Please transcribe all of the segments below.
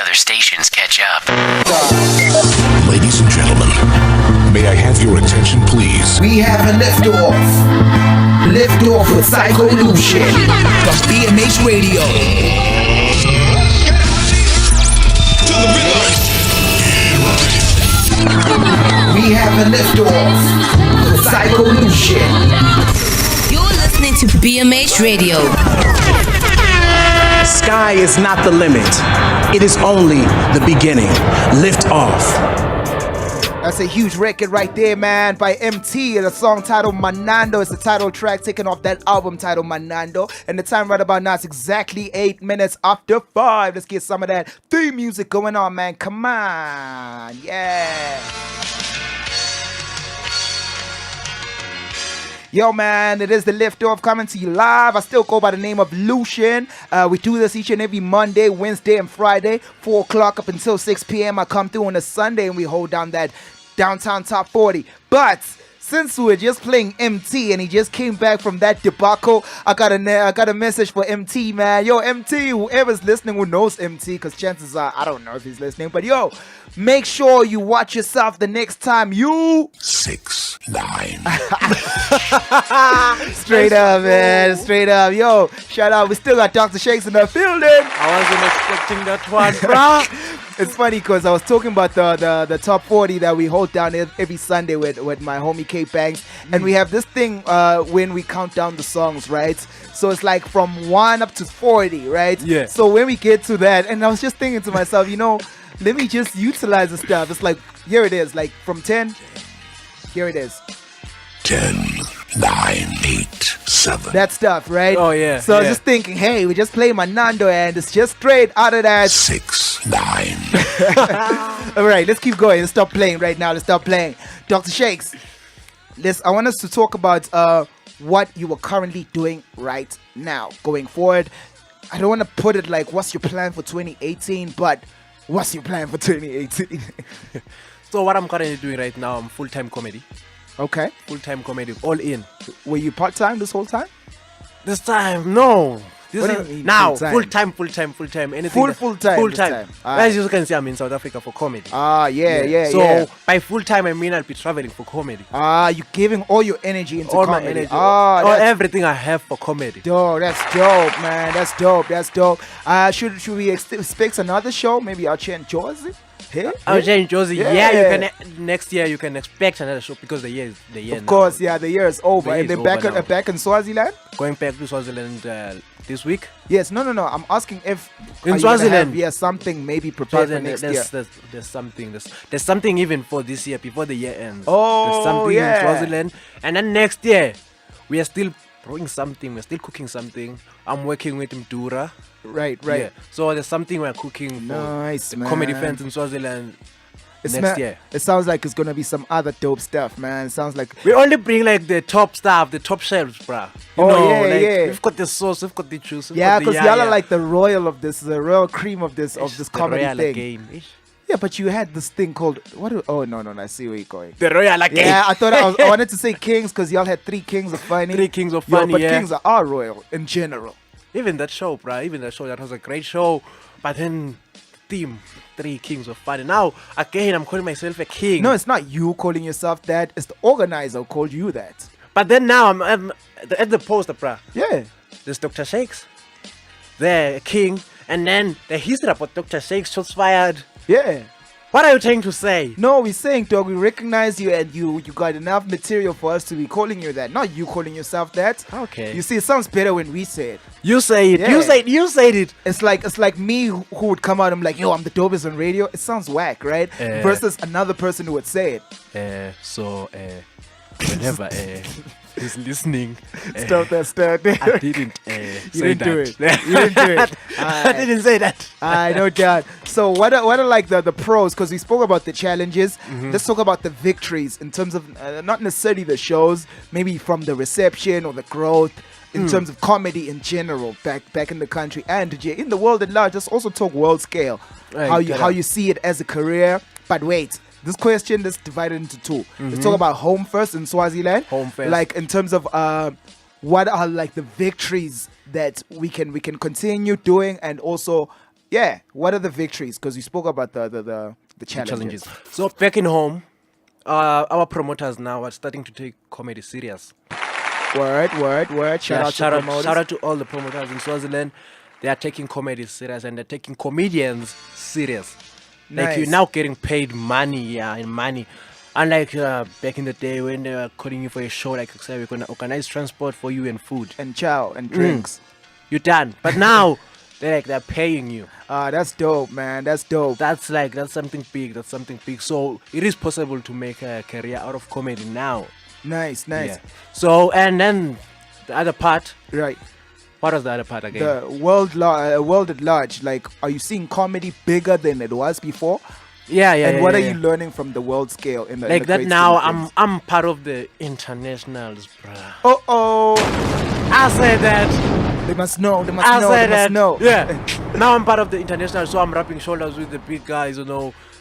other stations catch up. Ladies and gentlemen, may I have your attention, please? We have a liftoff. Liftoff with Lution. From BMH Radio. We have a liftoff with Lution. You're listening to BMH Radio. Sky is not the limit. It is only the beginning. Lift off. That's a huge record right there, man, by MT. The song titled Manando. It's the title track taken off that album titled Manando. And the time right about now is exactly 8 minutes after 5. Let's get some of that theme music going on, man. Come on. Yeah. Yo, man, it is the Liftoff coming to you live. I still go by the name of Lution. We do this each and every Monday, Wednesday, and Friday, 4 o'clock up until 6 p.m. I come through on a Sunday and we hold down that downtown top 40. But since we were just playing MT and he just came back from that debacle, I got a message for MT, man. Yo, MT, whoever's listening who knows MT, because chances are, I don't know if he's listening, but yo, make sure you watch yourself the next time you 6 9 Straight up, man. Straight up. Yo, shout out. We still got Dr Shakes in the building. I wasn't expecting that one, bro. It's funny because I was talking about the top 40 that we hold down every Sunday with my homie K Banks. And we have this thing when we count down the songs, right? So it's like from 1 up to 40, right? Yeah. So when we get to that, and I was just thinking to myself, you know, let me just utilize the stuff. It's like, here it is. Like from 10, here it is. 10 9 8 7. That stuff, right? Oh, yeah. So I was just thinking, hey, we just play Manando and it's just straight out of that. 6 9 All right, let's keep going. Let's stop playing right now. Let's stop playing. Dr. Shakes, I want us to talk about what you are currently doing right now, going forward. I don't want to put it like, what's your plan for 2018, but what's your plan for 2018? So what I'm currently doing right now, I'm full-time comedy. Okay. Full-time comedy, all in. Were you part-time this whole time? This time, no. This What do is you mean now full-time? full-time. Anything Full-time. Full-time. All As right. you can see, I'm in South Africa for comedy. Yeah. So by full-time, I mean I'll be traveling for comedy. You're giving all your energy into All comedy. my energy, That's everything I have for comedy. dope. That's dope, man. That's dope. Should we expect another show? Maybe out here in Jersey? Here? I'll change Josie. Yeah. You can next year you can expect another show because the year Of course, yeah, the year is over. The year And then is over now. back in Swaziland? going back to Swaziland this week. Yes, no. I'm asking if In are you gonna Swaziland? have, something maybe prepared for next year. There's something even for this year before the year ends. Oh, there's something yeah. in Swaziland, and then next year we are still brewing something. We're still cooking something. I'm working with Mdura. Right. Yeah. So there's something we're cooking for Nice, the man. comedy fans in Swaziland next year. It sounds like it's gonna be some other dope stuff, man. It sounds like We only bring like the top stuff, the top shelves, bruh. Yeah. We've got the sauce, we've got the juice. because y'all are like the royal of this, the royal cream of this comedy thing. Game. Yeah, but you had this thing called Oh no, I see where you're going. The royal game. Yeah, I thought I wanted to say kings because y'all had 3 kings of funny. 3 kings of Yo, funny, but yeah. kings are royal in general. Even that show, that was a great show. But then the theme, 3 kings of funny. Now, again, I'm calling myself a king. No, it's not you calling yourself that. It's the organizer who called you that. But then now, I'm at the poster, bruh. Yeah. There's Dr. Shakes, the king, and then the history about Dr. Shakes, shots fired. Yeah. What are you trying to say? No, we're saying, dog, we recognize you and you got enough material for us to be calling you that. Not you calling yourself that. Okay. You see, it sounds better when we say it. You say it. Yeah. You said it. It's like me who would come out and be like, yo, I'm the dopest on radio. It sounds whack, right? Versus another person who would say it. Whenever he's listening, Stop that. I didn't You say didn't do that. it. You didn't do it. I didn't say that. No doubt. So what are like the pros? Because we spoke about the challenges. Let's talk about the victories in terms of not necessarily the shows, maybe from the reception or the growth in terms of comedy in general back in the country and in the world at large. Let's also talk world scale. Right, How you see it as a career. But wait. This question, let's divide it into 2. Let's talk about home first in Swaziland. Home first. Like in terms of what are like the victories that we can continue doing, and also Yeah. What are the victories? Because you spoke about the challenges. So back in home, our promoters now are starting to take comedy serious. Word. Shout out to all the promoters in Swaziland. They are taking comedy serious and they're taking comedians serious. Like Nice. you're now getting paid money. Unlike back in the day when they were calling you for a show, like say we're gonna organize transport for you and food. And chow and drinks. You're done. But now they're paying you. That's dope, man. That's dope. That's something big. That's something big. So it is possible to make a career out of comedy now. Nice. Yeah. So and then the other part. Right. What was the other part again? The world at large. Like, are you seeing comedy bigger than it was before? Yeah. And what are yeah. you learning from the world scale in the Like in the that great now? scheme of things? I'm part of the internationals, bruh. Uh-oh. I said that. They must know. I said that. Know. Yeah. Now I'm part of the international, so I'm rubbing shoulders with the big guys.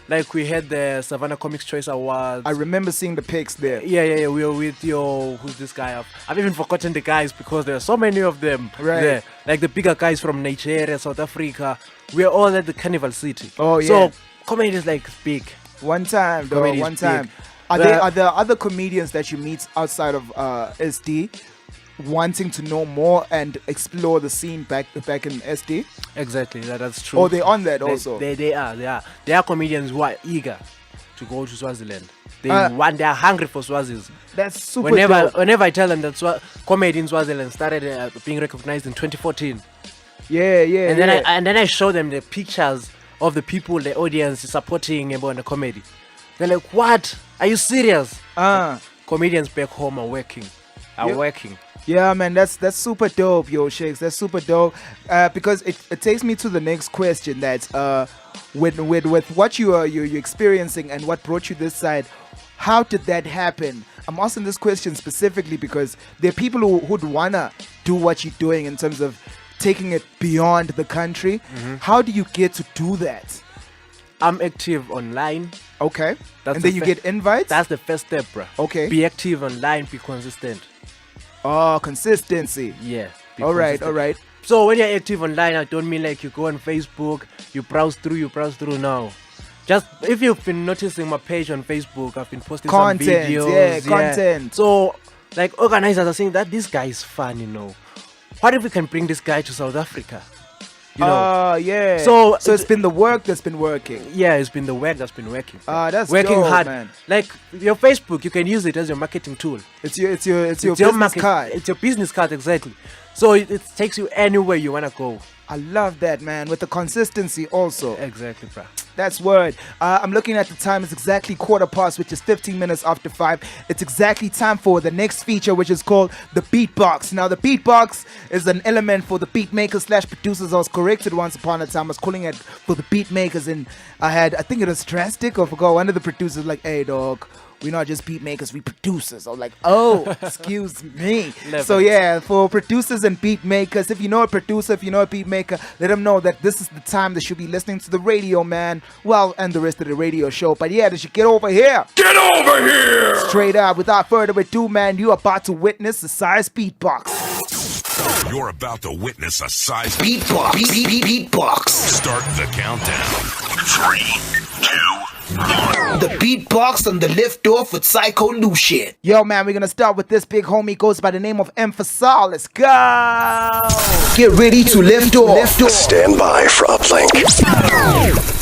Like we had the Savannah Comics Choice Awards. I remember seeing the pics there. Yeah. We were with who's this guy? I've even forgotten the guys because there are so many of them. Right. There. Like the bigger guys from Nigeria, South Africa. We are all at the Carnival City. Oh, yeah. So comedy is like big. One time, though. Comedy is One time. big. Are there other comedians that you meet outside of SD wanting to know more and explore the scene back in SD? Exactly, that's true. Oh, they're on that also. They are. There are comedians who are eager to go to Swaziland. They are hungry for Swazis. That's super dope. Whenever I tell them that comedy in Swaziland started being recognized in 2014. Yeah. And then I show them the pictures of the people, the audience supporting about the comedy. They're like, "What? Are you serious?" Comedians back home are working. Yeah, man, that's super dope, yo, Shakes. That's super dope. Because it takes me to the next question. That with what you're experiencing and what brought you this side, how did that happen? I'm asking this question specifically because there are people who'd wanna do what you're doing in terms of taking it beyond the country. Mm-hmm. How do you get to do that? I'm active online. Okay. That's and then the you get invites? That's the first step, bro. Okay. Be active online, be consistent. Oh, consistency. Yeah. All right. So when you're active online, I don't mean like you go on Facebook, you browse through now. Just if you've been noticing my page on Facebook, I've been posting Content, some videos. content. So like organizers are saying that this guy is fun, What if we can bring this guy to South Africa? Yeah. So it's been the work that's been working. Yeah, it's been the work that's been working. That's working dope, hard, man. Like your Facebook, you can use it as your marketing tool. It's your business card. It's your business card, exactly. So it takes you anywhere you wanna go. I love that, man. With the consistency also. Exactly, bro. That's word. I'm looking at the time. It's exactly 5:15, which is 15 minutes after 5. It's exactly time for the next feature, which is called the beatbox. Now, the beatbox is an element for the beat makers / producers. I was corrected once upon a time. I was calling it for the beat makers, and I think it was Drastic, or forgot. One of the producers like, "Hey, dog, we're not just beat makers, we producers." I was like, "Oh, excuse me." So yeah, for producers and beat makers, if you know a producer, if you know a beat maker, let them know that this is the time they should be listening to the radio, man. Well, and the rest of the radio show. But yeah, they should get over here. Get over here! Straight up, without further ado, man, you're about to witness the size beatbox. You're about to witness a size Beatbox. Beatbox. Start the countdown. 3, 2, 1. The beatbox on the liftoff with Psycho Lution. Yo, man, we're gonna start with this big homie. Goes by the name of Emphasal. Let's go. Get ready to lift off. Stand by for uplink.